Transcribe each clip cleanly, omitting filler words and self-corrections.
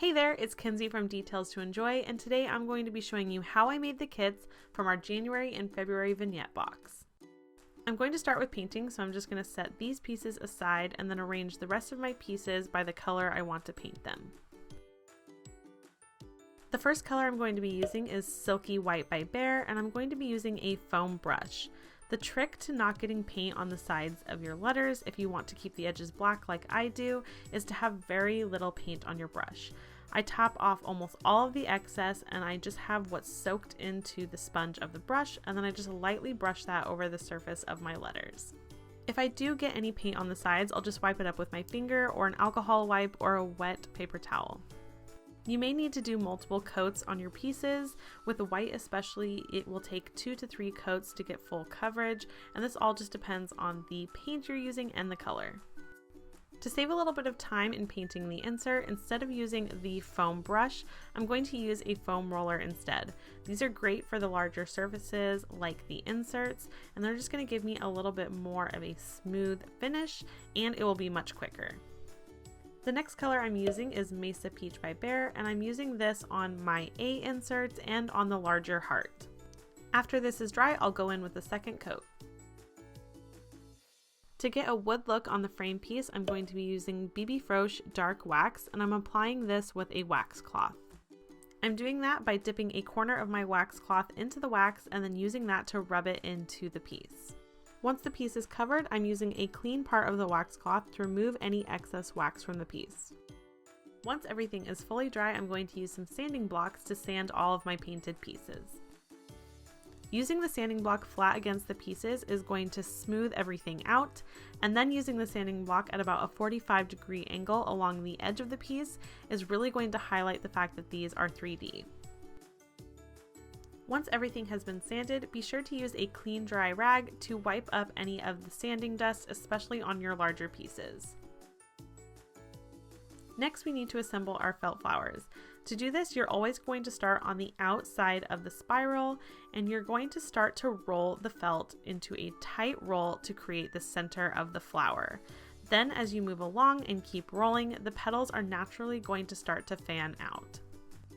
Hey there, it's Kenzie from Details to Enjoy, and today I'm going to be showing you how I made the kits from our January and February vignette box. I'm going to start with painting, so I'm just going to set these pieces aside and then arrange the rest of my pieces by the color I want to paint them. The first color I'm going to be using is Silky White by Behr, and I'm going to be using a foam brush. The trick to not getting paint on the sides of your letters, if you want to keep the edges black like I do, is to have very little paint on your brush. I top off almost all of the excess and I just have what's soaked into the sponge of the brush, and then I just lightly brush that over the surface of my letters. If I do get any paint on the sides, I'll just wipe it up with my finger or an alcohol wipe or a wet paper towel. You may need to do multiple coats on your pieces. With the white especially, it will take 2 to 3 coats to get full coverage, and this all just depends on the paint you're using and the color. To save a little bit of time in painting the insert, instead of using the foam brush, I'm going to use a foam roller instead. These are great for the larger surfaces like the inserts, and they're just going to give me a little bit more of a smooth finish, and it will be much quicker. The next color I'm using is Mesa Peach by Behr, and I'm using this on my A inserts and on the larger heart. After this is dry, I'll go in with the second coat. To get a wood look on the frame piece, I'm going to be using BB Frosh Dark Wax, and I'm applying this with a wax cloth. I'm doing that by dipping a corner of my wax cloth into the wax and then using that to rub it into the piece. Once the piece is covered, I'm using a clean part of the wax cloth to remove any excess wax from the piece. Once everything is fully dry, I'm going to use some sanding blocks to sand all of my painted pieces. Using the sanding block flat against the pieces is going to smooth everything out, and then using the sanding block at about a 45-degree angle along the edge of the piece is really going to highlight the fact that these are 3D. Once everything has been sanded, be sure to use a clean dry rag to wipe up any of the sanding dust, especially on your larger pieces. Next, we need to assemble our felt flowers. To do this, you're always going to start on the outside of the spiral, and you're going to start to roll the felt into a tight roll to create the center of the flower. Then as you move along and keep rolling, the petals are naturally going to start to fan out.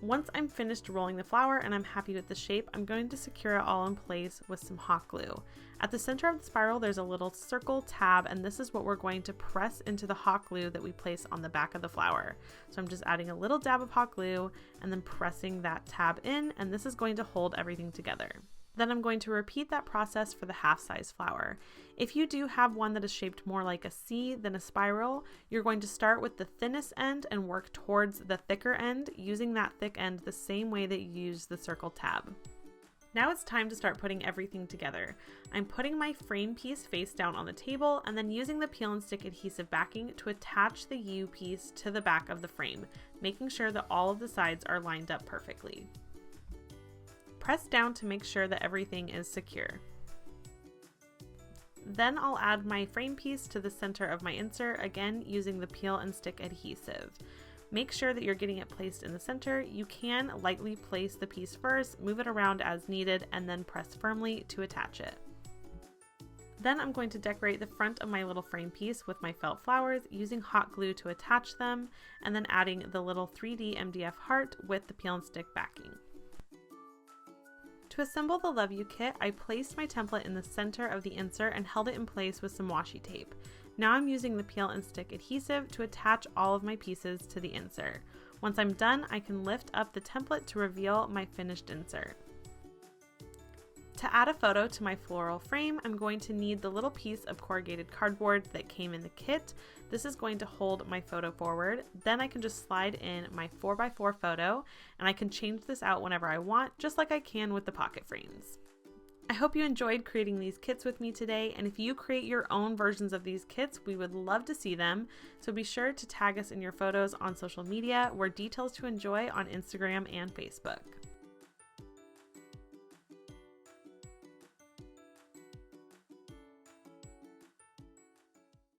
Once I'm finished rolling the flower and I'm happy with the shape, I'm going to secure it all in place with some hot glue. At the center of the spiral, there's a little circle tab, and this is what we're going to press into the hot glue that we place on the back of the flower. So I'm just adding a little dab of hot glue and then pressing that tab in, and this is going to hold everything together. Then I'm going to repeat that process for the half-size flower. If you do have one that is shaped more like a C than a spiral, you're going to start with the thinnest end and work towards the thicker end, using that thick end the same way that you use the circle tab. Now it's time to start putting everything together. I'm putting my frame piece face down on the table and then using the peel and stick adhesive backing to attach the U piece to the back of the frame, making sure that all of the sides are lined up perfectly. Press down to make sure that everything is secure. Then I'll add my frame piece to the center of my insert, again using the peel and stick adhesive. Make sure that you're getting it placed in the center. You can lightly place the piece first, move it around as needed, and then press firmly to attach it. Then I'm going to decorate the front of my little frame piece with my felt flowers using hot glue to attach them, and then adding the little 3D MDF heart with the peel and stick backing. To assemble the Love You kit, I placed my template in the center of the insert and held it in place with some washi tape. Now I'm using the peel and stick adhesive to attach all of my pieces to the insert. Once I'm done, I can lift up the template to reveal my finished insert. To add a photo to my floral frame, I'm going to need the little piece of corrugated cardboard that came in the kit. This is going to hold my photo forward. Then I can just slide in my 4x4 photo, and I can change this out whenever I want, just like I can with the pocket frames. I hope you enjoyed creating these kits with me today, and if you create your own versions of these kits, we would love to see them. So be sure to tag us in your photos on social media. We're Details to Enjoy on Instagram and Facebook.